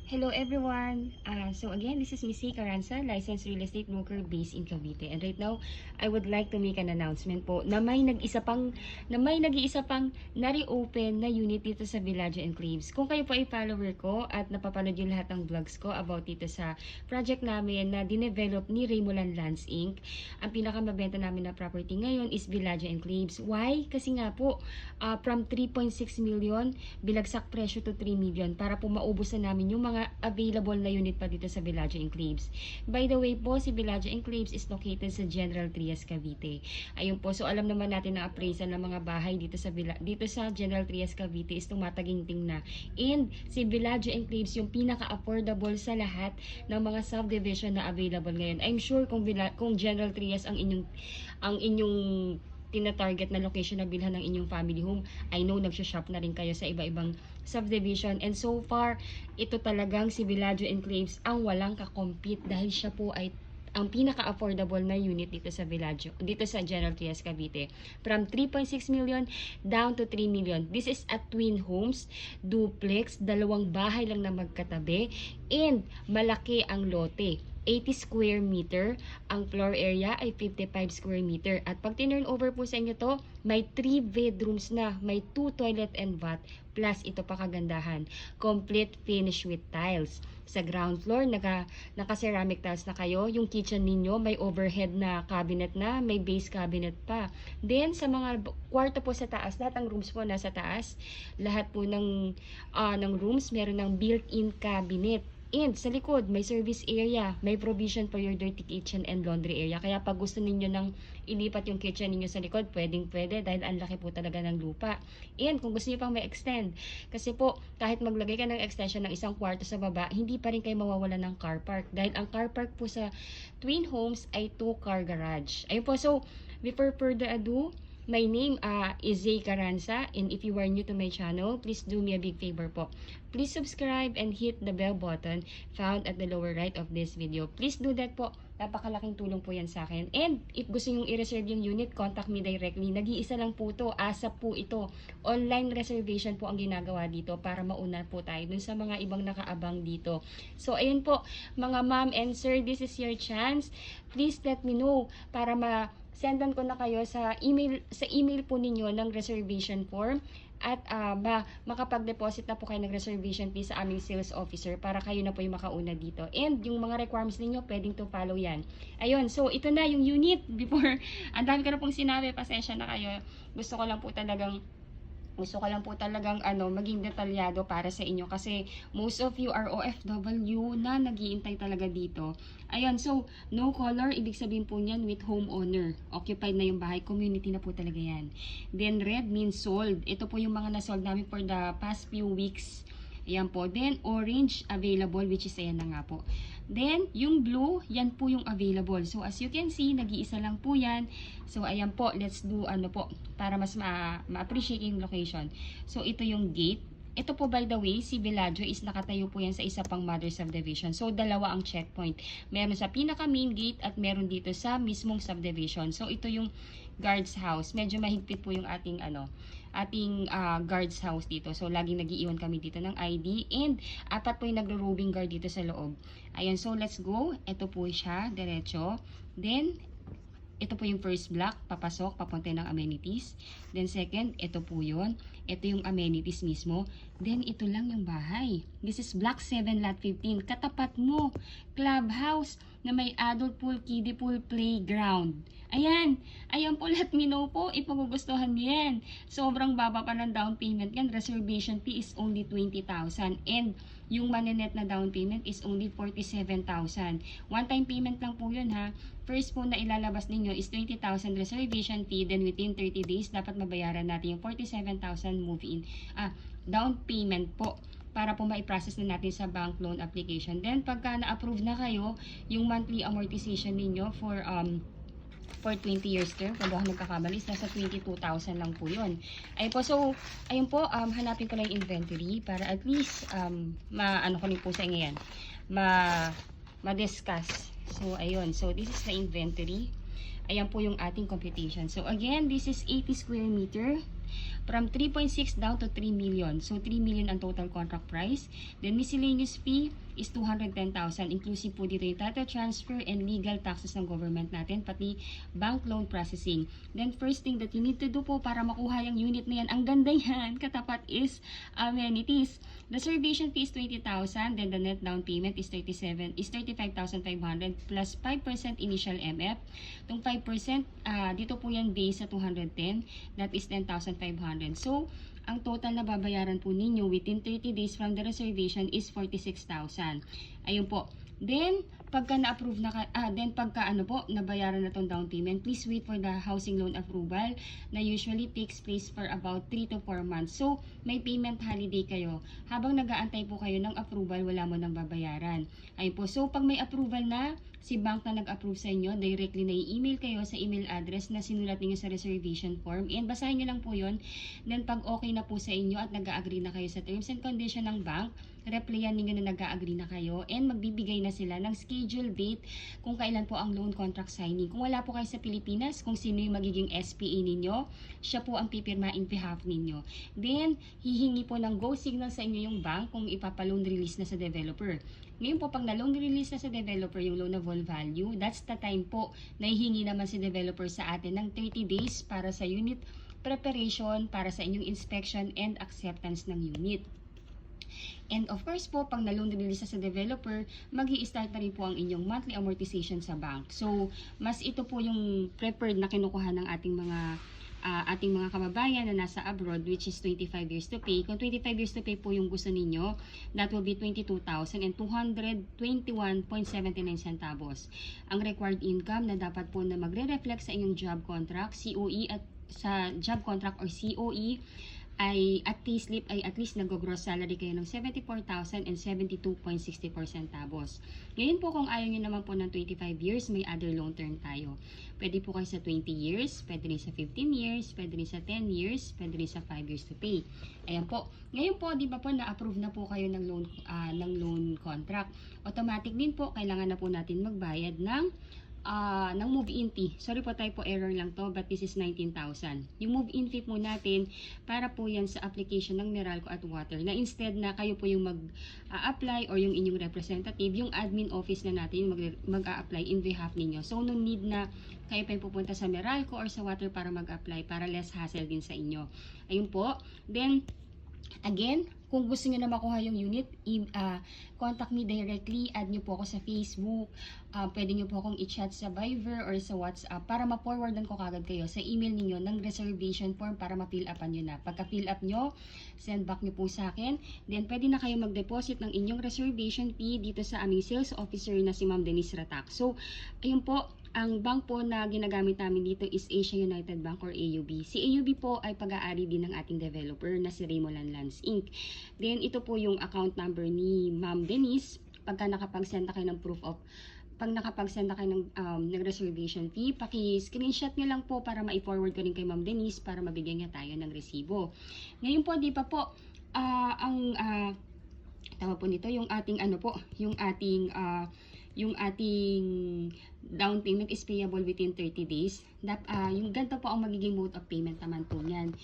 Hello everyone. So again, this is Missy Caranza, licensed real estate broker based in Cavite. And right now, I would like to make an announcement po na may nag-iisa pang na-reopen na unit dito sa Villaggio Enclaves. Kung kayo po ay follower ko at napapanood yung lahat ng vlogs ko about dito sa project namin na dinevelop ni Raymolan Lands Inc. Ang pinakamabenta namin na property ngayon is Villaggio Enclaves. Why? Kasi nga po, from 3.6 million, bilagsak presyo to 3 million para po maubos na namin yung mga available na unit pa dito sa Villaggio Enclaves. By the way po, si Villaggio Enclaves is located sa General Trias, Cavite. Ayun po, so alam naman natin na appraisal ng mga bahay dito sa General Trias, Cavite is tumataginting na. And si Villaggio Enclaves yung pinaka-affordable sa lahat ng mga subdivision na available ngayon. I'm sure kung General Trias ang inyong tina-target na location na bilhan ng inyong family home, I know nagsha-shop na rin kayo sa iba-ibang subdivision, and so far ito talagang si Villaggio Enclaves ang walang kakompete dahil siya po ay ang pinaka-affordable na unit dito sa Villaggio, dito sa General Trias, Cavite. From 3.6 million down to 3 million. This is a twin homes, duplex, dalawang bahay lang na magkatabi, and malaki ang lote. 80 square meter, ang floor area ay 55 square meter. At pag tinurn over po sa inyo to, may 3 bedrooms na, may 2 toilet and bath, plus ito pa kagandahan, complete finish with tiles. Sa ground floor, naka-ceramic tiles na kayo. Yung kitchen ninyo, may overhead na cabinet na, may base cabinet pa. Then, sa mga kwarto po sa taas, lahat ng rooms po nasa taas, lahat po ng rooms, meron ng built-in cabinet. And sa likod, may service area, may provision for your dirty kitchen and laundry area. Kaya pag gusto ninyo nang ilipat yung kitchen ninyo sa likod, pwedeng-pwede dahil ang laki po talaga ng lupa. And kung gusto niyo pang may extend, kasi po kahit maglagay ka ng extension ng isang kwarto sa baba, hindi pa rin kayo mawawala ng car park. Dahil ang car park po sa twin homes ay 2-car garage. Ayun po, so before further ado, my name is Zay Caranza, and if you are new to my channel, please do me a big favor po. Please subscribe and hit the bell button found at the lower right of this video. Please do that po. Napakalaking tulong po yan sa akin. And if gusto nyong i-reserve yung unit, contact me directly. Nag-iisa lang po to. ASAP po ito. Online reservation po ang ginagawa dito para mauna po tayo dun sa mga ibang nakaabang dito. So, ayun po, mga ma'am and sir, this is your chance. Please let me know para sendan ko na kayo sa email po ninyo ng reservation form at makapag-deposit na po kayo ng reservation fee sa aming sales officer para kayo na po yung makauna dito. And yung mga requirements ninyo, pwedeng to follow yan. Ayun, so ito na yung unit. Before, ang dami ko na pong sinabi, pasensya na kayo. Gusto ko lang po talagang maging detalyado para sa inyo kasi most of you are OFW na nag-iintay talaga dito. Ayan, so no color, ibig sabihin po niyan with homeowner. Occupied na yung bahay, community na po talaga yan. Then red means sold. Ito po yung mga na-sold namin for the past few weeks. Ayan po. Then orange available, which is ayan na nga po. Then, yung blue, yan po yung available. So, as you can see, nag-iisa lang po yan. So, ayan po, let's do para mas ma-appreciate yung location. So, ito yung gate. Ito po, by the way, si Villaggio is nakatayo po yan sa isa pang mother subdivision. So, dalawa ang checkpoint. Meron sa pinaka main gate at meron dito sa mismong subdivision. So, ito yung guard's house. Medyo mahigpit po yung ating guard's house dito. So, laging nag-iiwan kami dito ng ID. And, 4 po yung nagro-roving guard dito sa loob. Ayan, so let's go. Ito po siya, diretso. Then, ito po yung first block, papasok, papunta ng amenities. Then second, ito po yun. Ito yung amenities mismo. Then ito lang yung bahay. This is block 7, lot 15. Katapat mo, clubhouse na may adult pool, kiddie pool, playground. Ayan, ayan po, let me know po, ipagugustuhan niyo yan. Sobrang baba pa ng down payment yan. Reservation fee is only 20,000. And yung manenet na down payment is only 47,000. One-time payment lang po yun ha. First po na ilalabas ninyo is 20,000 reservation fee. Then within 30 days, dapat mabayaran natin yung 47,000 move-in. Down payment po para po ma-process na natin sa bank loan application. Then pagka na-approve na kayo, yung monthly amortization ninyo for 20 years term, kung ako nagkakamali, nasa 22,000 lang po yun. Ayun po, so, ayun po, hanapin ko lang yung inventory para at least, ko rin po sa inyo yan, ma-discuss. So, ayun, so this is the inventory. Ayan po yung ating computation. So, again, this is 80 square meter. from 3.6 down to 3 million. So 3 million ang total contract price. Then miscellaneous fee is 210,000. Inclusive po dito yung title transfer and legal taxes ng government natin, pati bank loan processing. Then first thing that you need to do po para makuha yung unit na yan, ang ganda yan, katapat, is amenities. The reservation fee is 20,000, then the net down payment is 35,500 plus 5% initial MF. Itong 5%, dito po yan base sa 210, that is 10,500. So, ang total na babayaran po ninyo within 30 days from the reservation is 46,000. Ayun po. Then, pagka na-approve na nabayaran na tong down payment, please wait for the housing loan approval na usually takes place for about 3 to 4 months. So, may payment holiday kayo. Habang nag-aantay po kayo ng approval, wala mo nang babayaran. Ayun po. So, pag may approval na, si bank na nag-approve sa inyo, directly na i-email kayo sa email address na sinulat niyo sa reservation form, and basahin niyo lang po yun. Then, pag okay na po sa inyo at nag-agree na kayo sa terms and condition ng bank, replyan ninyo na nag-agree na kayo, and magbibigay na sila ng schedule date kung kailan po ang loan contract signing. Kung wala po kayo sa Pilipinas, kung sino yung magiging SPA ninyo, siya po ang pipirma in behalf ninyo. Then, hihingi po ng go signal sa inyo yung bank kung ipapa-loan release na sa developer. Ngayon po, pag na-loan release na sa developer yung loan of all value, that's the time po na hihingi naman si developer sa atin ng 30 days para sa unit preparation, para sa inyong inspection and acceptance ng unit. And of course po, pag na-loan release na sa developer, mag-i-start na rin po ang inyong monthly amortization sa bank. So, mas ito po yung preferred na kinukuha ng ating mga kababayan na nasa abroad, which is 25 years to pay. Kung 25 years to pay po yung gusto ninyo, that will be 22,221.79 centavos. Ang required income na dapat po na magre-reflect sa inyong job contract, COE at sa job contract or COE, ay at payslip ay at least nag-gross salary kayo ng 74,072.64 centavos. Ngayon po, kung ayaw nyo naman po ng 25 years, may other long term tayo. Pwede po kayo sa 20 years, pwede rin sa 15 years, pwede rin sa 10 years, pwede rin sa 5 years to pay. Ayan po. Ngayon po, di ba po, na-approve na po kayo ng loan contract. Automatic din po, kailangan na po natin magbayad ng move-in fee. Sorry po, typo error lang to, but this is 19,000. Yung move-in fee po natin, para po yan sa application ng Meralco at Water, na instead na kayo po yung mag-apply or yung inyong representative, yung admin office na natin mag-a-apply in behalf ninyo. So, no need na kayo pa yung pupunta sa Meralco or sa Water para mag-apply, para less hassle din sa inyo. Ayun po. Then, again, kung gusto niyo na makuha yung unit, contact me directly, add niyo po ako sa Facebook, pwede niyo po akong i-chat sa Viber or sa WhatsApp para ma-forwardan ko kagad kayo sa email niyo ng reservation form para ma-fill upan niyo na. Pagka-fill up niyo, send back niyo po sa akin. Then, pwede na kayo mag-deposit ng inyong reservation fee dito sa aming sales officer na si Ma'am Denise Ratak. So, ayun po, ang bank po na ginagamit namin dito is Asia United Bank or AUB. Si AUB po ay pag-aari din ng ating developer na si Remoland Lands Inc. Then, ito po yung account number ni Ma'am Denise. Pagka nakapag-send na kayo ng ng reservation fee, paki-screenshot nyo lang po para ma-forward ko rin kay Ma'am Denise para mabigyan niya tayo ng resibo. Ngayon po, di pa po, tama po nito, yung ating down payment is payable within 30 days. Yung ganito po ang magiging mode of payment naman po niyan.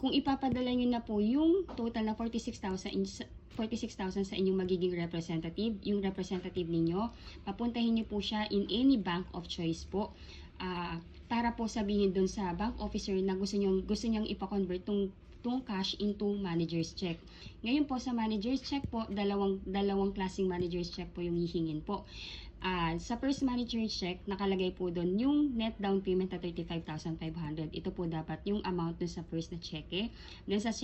Kung ipapadala nyo na po yung total na 46,000 sa inyong magiging representative, yung representative ninyo, papuntahin nyo po siya in any bank of choice po. Para po sabihin dun sa bank officer na gusto niyang ipa-convert tong cash into manager's check. Ngayon po sa manager's check po, dalawang klaseng manager's check po yung hihingin po. Sa first manager's check, nakalagay po doon yung net down payment na 35,500. Ito po dapat yung amount dun sa first na cheque. Then sa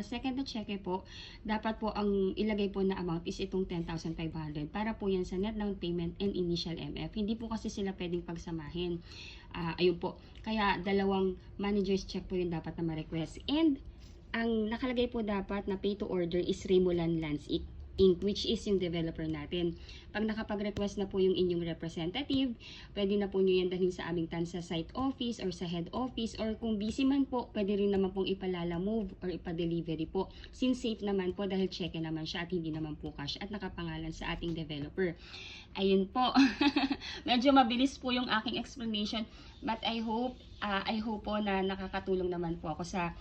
second na cheque po, dapat po ang ilagay po na amount is itong 10,500 para po yan sa net down payment and initial MF. Hindi po kasi sila pwedeng pagsamahin. Ayun po. Kaya dalawang manager's check po yung dapat na ma-request. And ang nakalagay po dapat na pay to order is Remoland Lands Inc., which is yung developer natin. Pag nakapag-request na po yung inyong representative, pwede na po nyo yan dalhin sa aming TANSA site office or sa head office, or kung busy man po, pwede rin naman pong ipalala move or ipa-delivery po. Since safe naman po dahil cheque naman siya at hindi naman po cash at nakapangalan sa ating developer. Ayun po. Medyo mabilis po yung aking explanation, but I hope I hope po na nakakatulong naman po ako sa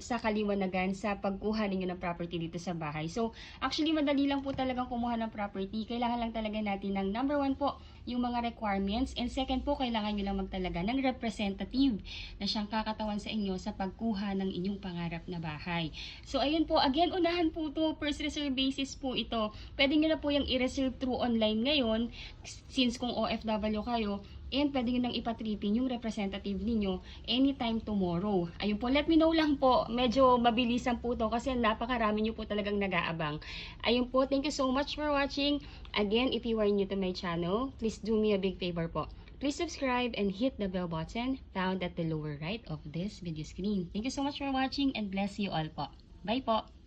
sa kaliwanagan sa pagkuha ninyo ng property dito sa bahay. So, actually, madali lang po talagang kumuha ng property. Kailangan lang talaga natin ng number 1 po, yung mga requirements. And second po, kailangan nyo lang magtalaga ng representative na siyang kakatawan sa inyo sa pagkuha ng inyong pangarap na bahay. So, ayun po, again, unahan po to, first reserve basis po ito. Pwede nyo na po yung i-reserve through online ngayon, since kung OFW kayo, and pwede nyo nang ipatripin yung representative ninyo anytime tomorrow. Ayun po, let me know lang po. Medyo mabilisan po to kasi napakarami nyo po talagang nag-aabang. Ayun po, thank you so much for watching. Again, if you are new to my channel, please do me a big favor po. Please subscribe and hit the bell button found at the lower right of this video screen. Thank you so much for watching and bless you all po. Bye po!